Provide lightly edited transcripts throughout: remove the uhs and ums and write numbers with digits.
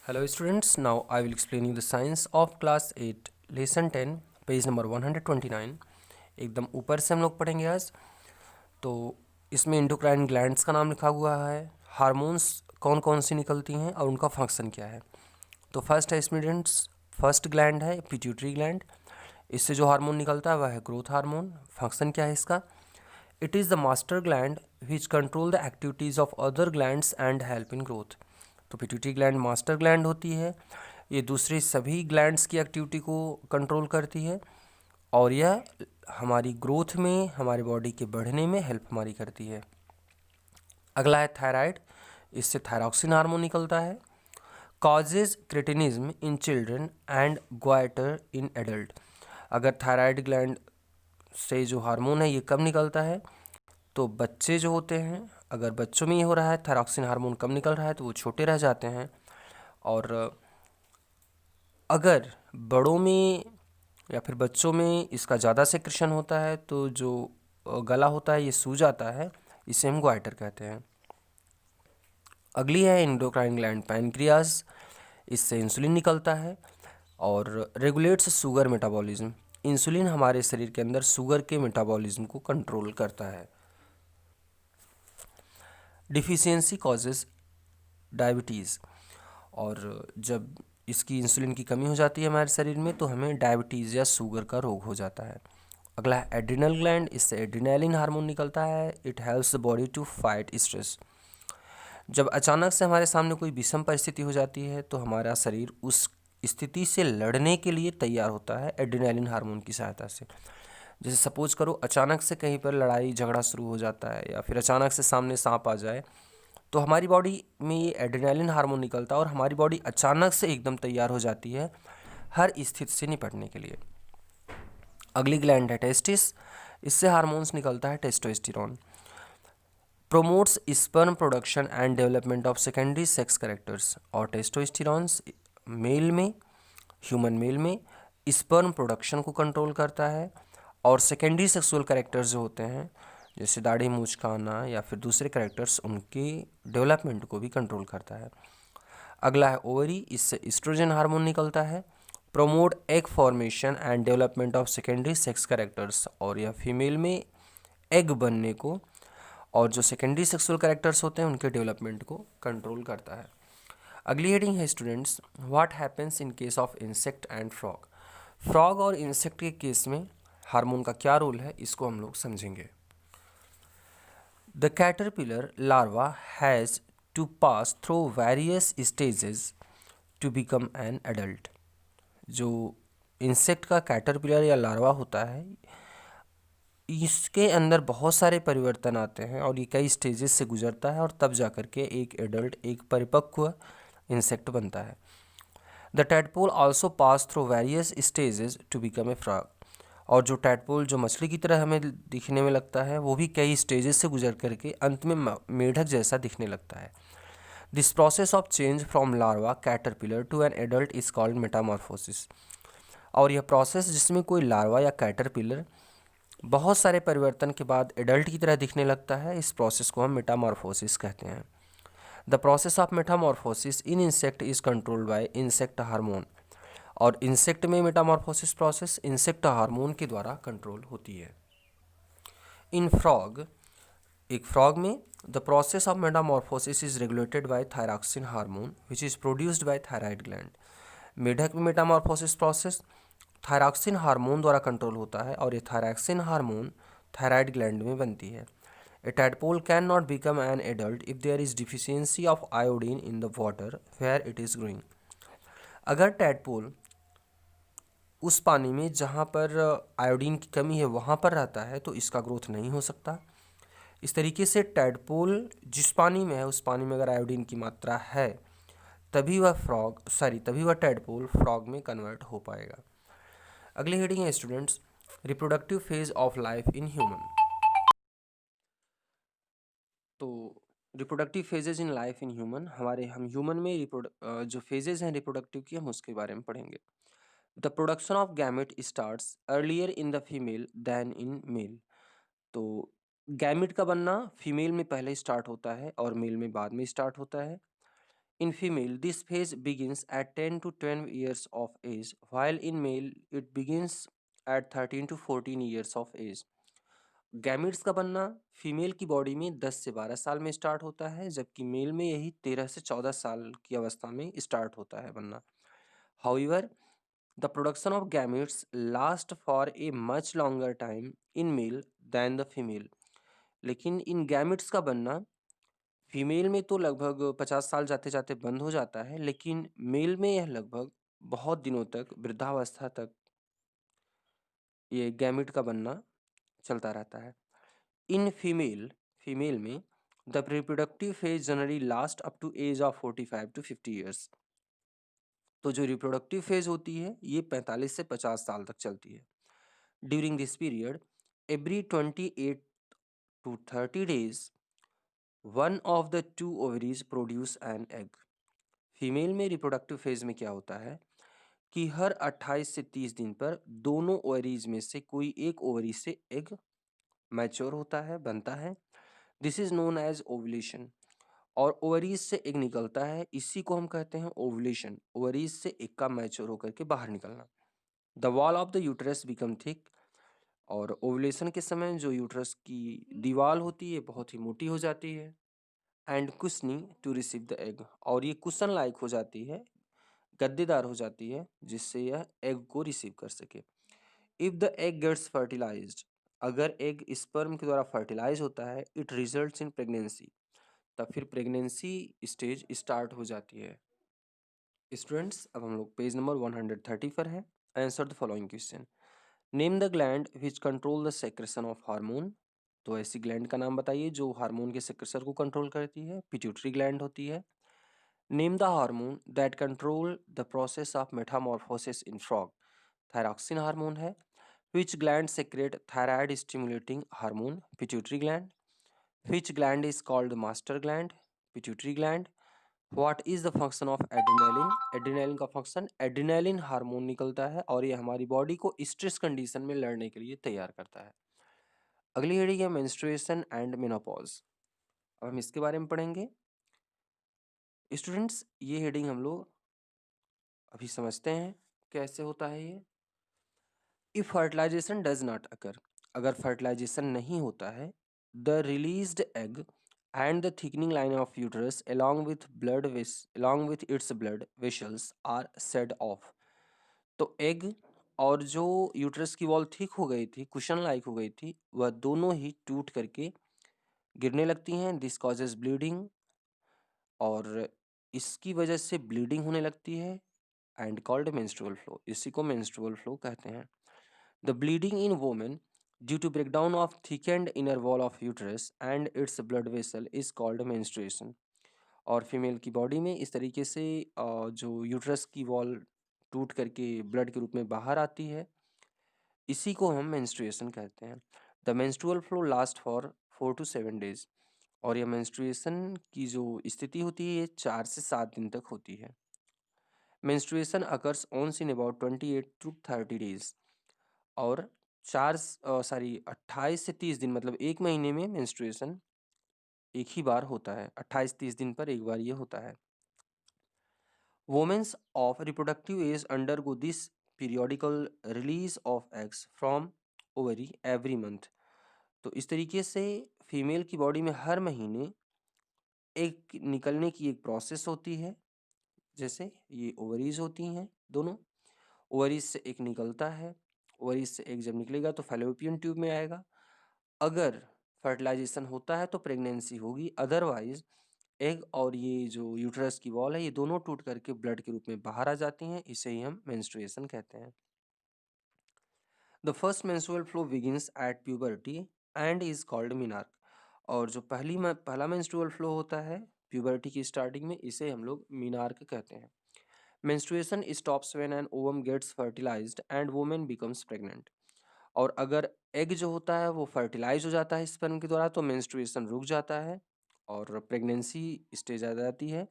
Hello students, now I will explain you the science of class 8 lesson 10 page number 129। एकदम ऊपर से हम लोग पढ़ेंगे आज। तो इसमें इंडोक्राइन ग्लैंड्स का नाम लिखा हुआ है, हार्मोन्स कौन कौन सी निकलती हैं और उनका फंक्शन क्या है। तो फर्स्ट है स्टूडेंट्स, फर्स्ट ग्लैंड है पिट्यूटरी ग्लैंड। इससे जो हार्मोन निकलता है वह है ग्रोथ हार्मोन। फंक्शन क्या है इसका? It is the master gland which control the activities of other glands and help in growth. तो पिट्यूटरी ग्लैंड मास्टर ग्लैंड होती है, ये दूसरे सभी ग्लैंड्स की एक्टिविटी को कंट्रोल करती है और यह हमारी ग्रोथ में, हमारी बॉडी के बढ़ने में हेल्प हमारी करती है। अगला है थायराइड, इससे थायरॉक्सिन हार्मोन निकलता है। Causes cretinism in children and goitre in adult. अगर थायराइड ग्लैंड से जो हार्मोन है ये कब निकलता है? तो बच्चे जो होते हैं, अगर बच्चों में ये हो रहा है, थायरॉक्सिन हार्मोन कम निकल रहा है, तो वो छोटे रह जाते हैं। और अगर बड़ों में या फिर बच्चों में इसका ज़्यादा सेक्रेशन होता है तो जो गला होता है ये सूज जाता है, इसे हम ग्वाइटर कहते हैं। अगली है एंडोक्राइन ग्लैंड पैनक्रियाज, इससे इंसुलिन निकलता है और रेगुलेट्स शुगर मेटाबॉलिज्म। इंसुलिन हमारे शरीर के अंदर शुगर के मेटाबॉलिज्म को कंट्रोल करता है। डिफिशियंसी कॉजेज डायबिटीज़, और जब इसकी इंसुलिन की कमी हो जाती है हमारे शरीर में तो हमें डायबिटीज़ या शुगर का रोग हो जाता है। अगला है एड्रिनल ग्लैंड, इससे एड्रिनालिन हार्मोन निकलता है। It helps the body to fight stress. जब अचानक से हमारे सामने कोई विषम परिस्थिति हो जाती है तो हमारा शरीर उस स्थिति से लड़ने के लिए तैयार होता है एड्रिनालिन हार्मोन की सहायता से। जैसे सपोज करो अचानक से कहीं पर लड़ाई झगड़ा शुरू हो जाता है या फिर अचानक से सामने सांप आ जाए, तो हमारी बॉडी में ये एड्रेनालिन हार्मोन निकलता है और हमारी बॉडी अचानक से एकदम तैयार हो जाती है हर स्थिति से निपटने के लिए। अगली ग्लैंड है टेस्टिस, इससे हार्मोन्स निकलता है testosterone. Promotes sperm production and development of secondary sex characters. और टेस्टोस्टेरोन्स मेल में, ह्यूमन मेल में स्पर्म प्रोडक्शन को कंट्रोल करता है और सेकेंडरी सेक्सुअल कैरेक्टर्स जो होते हैं जैसे दाढ़ी मूंछ का आना या फिर दूसरे कैरेक्टर्स, उनके डेवलपमेंट को भी कंट्रोल करता है। अगला है ओवरी, इससे एस्ट्रोजन हार्मोन निकलता है। Promote egg formation and development of secondary sex characters, और यह फीमेल में एग बनने को और जो सेकेंडरी सेक्सुअल कैरेक्टर्स होते हैं उनके डेवलपमेंट को कंट्रोल करता है। अगली हेडिंग है students, what happens in case of insect and frog. Frog और इंसेक्ट के केस में हार्मोन का क्या रोल है इसको हम लोग समझेंगे। The caterpillar larva has to pass through various stages to become an adult। जो इंसेक्ट का कैटरपिलर या लार्वा होता है इसके अंदर बहुत सारे परिवर्तन आते हैं और ये कई स्टेजेस से गुजरता है और तब जाकर के एक एडल्ट, एक परिपक्व इंसेक्ट बनता है। The tadpole also pass through various stages to become a frog. और जो टैडपोल जो मछली की तरह हमें दिखने में लगता है वो भी कई स्टेजेस से गुजर करके अंत में मेढक जैसा दिखने लगता है। This process of change from larva caterpillar to an adult is called metamorphosis. और यह प्रोसेस जिसमें कोई लार्वा या कैटरपिलर बहुत सारे परिवर्तन के बाद एडल्ट की तरह दिखने लगता है, इस प्रोसेस को हम मेटामॉर्फोसिस कहते हैं। The process of metamorphosis in insect is controlled by insect hormone. और इंसेक्ट में मेटामॉर्फोसिस प्रोसेस इंसेक्ट हार्मोन के द्वारा कंट्रोल होती है। इन फ्रॉग, एक फ्रॉग में the process of Metamorphosis is regulated by thyroxine hormone which is produced by thyroid gland. मेढक में मेटामॉर्फोसिस प्रोसेस थायरॉक्सिन हार्मोन द्वारा कंट्रोल होता है और ये थायरॉक्सिन हार्मोन थायराइड ग्लैंड में बनती है। A tadpole can not become an adult if there is deficiency of iodine in the water where it is growing. अगर टैडपोल उस पानी में जहाँ पर आयोडीन की कमी है वहाँ पर रहता है तो इसका ग्रोथ नहीं हो सकता। इस तरीके से टैडपोल जिस पानी में है उस पानी में अगर आयोडीन की मात्रा है तभी वह टैडपोल फ्रॉग में कन्वर्ट हो पाएगा। अगली हेडिंग है students, reproductive phase of life in human. तो reproductive phases in life in human, हम ह्यूमन में जो फेजेज हैं रिप्रोडक्टिव की हम उसके बारे में पढ़ेंगे। The production of gamete starts earlier in the female than in male. तो गैमेट का बनना फीमेल में पहले स्टार्ट होता है और मेल में बाद में स्टार्ट होता है। In female, this phase begins at 10 to 12 years of age, while in male, it begins at 13 to 14 years of age. Gametes का बनना फीमेल की बॉडी में 10 से 12 साल में स्टार्ट होता है, जबकि मेल में यही 13 से 14 साल की अवस्था में स्टार्ट होता है बनना. However, the production of gametes last for a much longer time in male than the female. लेकिन इन गैमिट्स का बनना फीमेल में तो लगभग 50 साल जाते जाते बंद हो जाता है, लेकिन मेल में यह लगभग बहुत दिनों तक, वृद्धावस्था तक ये गैमिट का बनना चलता रहता है. इन फीमेल में the reproductive phase generally last up to age of 45 to 50 years. तो जो रिप्रोडक्टिव फेज होती है ये 45 से 50 साल तक चलती है. During this period, every 28 to 30 days one of the two ovaries produce an egg. Female में रिप्रोडक्टिव फेज में क्या होता है कि हर 28 से 30 दिन पर दोनों ओवरीज में से कोई एक ओवरी से एग मैच्योर होता है, बनता है. This is known as ovulation. और ओवरीज से एग निकलता है, इसी को हम कहते हैं ओवुलेशन. ओवरीज से एग का मैच्योर होकर के बाहर निकलना. The wall of the uterus become thick. और ओवुलेशन के समय जो यूट्रस की दीवार होती है बहुत ही मोटी हो जाती है. And cushiony to receive the egg. और ये कुशन लाइक हो जाती है, गद्देदार हो जाती है, जिससे यह एग को रिसीव कर सके. If the egg gets fertilized, अगर एग स्पर्म के द्वारा फर्टिलाइज होता है, इट रिजल्ट्स इन प्रेगनेंसी. तब फिर प्रेगनेंसी स्टेज स्टार्ट हो जाती है. स्टूडेंट्स, अब हम लोग पेज नंबर 130 पर हैं. Answer the following question. Name the gland which control the secretion of hormone. तो ऐसी ग्लैंड का नाम बताइए जो हार्मोन के सेक्रेशन को कंट्रोल करती है. पिट्यूटरी ग्लैंड होती है. Name the hormone that control the process of metamorphosis in frog. Thyroxine hormone है. Which gland secrete thyroid stimulating hormone. Pituitary gland. Which gland is called master gland. Pituitary gland. What is the function of adrenaline. Adrenaline का function, adrenaline hormone निकलता है और ये हमारी body को stress condition में लड़ने के लिए तैयार करता है. अगली हेडिंग है मेंस्ट्रुएशन एंड मेनोपॉज. अब हम इसके बारे में पढ़ेंगे. स्टूडेंट्स, ये हेडिंग हम लोग अभी समझते हैं कैसे होता है ये. If fertilization does not occur, अगर फर्टिलाइजेशन नहीं होता है, the released egg and the thickening line of uterus along with its blood vessels are shed off. तो एग और जो यूट्रस की वॉल थिक हो गई थी, कुशन लाइक हो गई थी, वह दोनों ही टूट करके गिरने लगती हैं. दिस कॉजेज ब्लीडिंग, और इसकी वजह से ब्लीडिंग होने लगती है. एंड कॉल्ड मेंस्ट्रुअल फ्लो, इसी को मेंस्ट्रुअल फ्लो कहते हैं. The bleeding in women due to breakdown of thickened inner wall of uterus and its blood vessel is called menstruation. और फीमेल की बॉडी में इस तरीके से जो यूट्रस की वॉल टूट करके ब्लड के रूप में बाहर आती है, इसी को हम मेंस्ट्रुएशन कहते हैं. The menstrual flow last for 4 to 7 days. और यह मेंस्ट्रुएशन की जो स्थिति होती है ये 4 से 7 दिन तक होती है. Menstruation occurs once in about 28 to 30 days. और 28 से 30 दिन मतलब एक महीने में मेंस्ट्रुएशन एक ही बार होता है. 28-30 दिन पर एक बार ये होता है. Women's of reproductive age undergo this periodical release of eggs from ovary every month. तो इस तरीके से फीमेल की बॉडी में हर महीने एक निकलने की एक प्रोसेस होती है. जैसे ये ओवरीज होती हैं दोनों, ओवरीज से एक निकलता है. ओवरीज से एक जब निकलेगा तो फैलोपियन ट्यूब में आएगा. अगर फर्टिलाइजेशन होता है तो प्रेगनेंसी होगी, अदरवाइज एग और ये जो यूट्रस की वॉल है ये दोनों टूट करके ब्लड के रूप में बाहर आ जाती हैं. इसे ही हम मेंस्ट्रुएशन कहते हैं. The first menstrual flow begins at puberty and is called menarche. और जो पहला मेंस्ट्रुअल फ्लो होता है प्यूबर्टी की स्टार्टिंग में, इसे हम लोग मीनार्क कहते हैं. Menstruation stops when an ovum gets fertilized and women becomes pregnant. और अगर एग जो होता है वो फर्टिलाइज हो जाता है स्पर्म के द्वारा तो मेंस्ट्रुएशन रुक जाता है और प्रेगनेंसी स्टेज आ जाती है.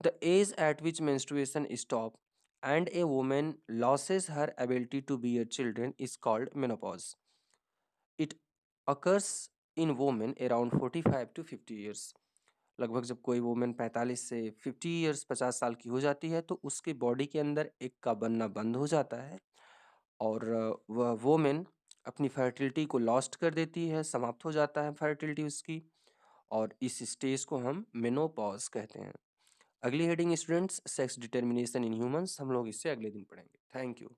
The age at which menstruation stop and a women loses her ability to bear children is called menopause. It occurs in women around 45 to 50 years. लगभग जब कोई वुमेन 45 से 50 ईयर्स 50 साल की हो जाती है तो उसके बॉडी के अंदर एग का बनना बंद हो जाता है और वह वुमेन अपनी फर्टिलिटी को लॉस्ट कर देती है, समाप्त हो जाता है फर्टिलिटी उसकी, और इस स्टेज को हम मेनोपॉज कहते हैं। अगली heading students, sex determination in humans, हम लोग इससे अगले दिन पढ़ेंगे। Thank you.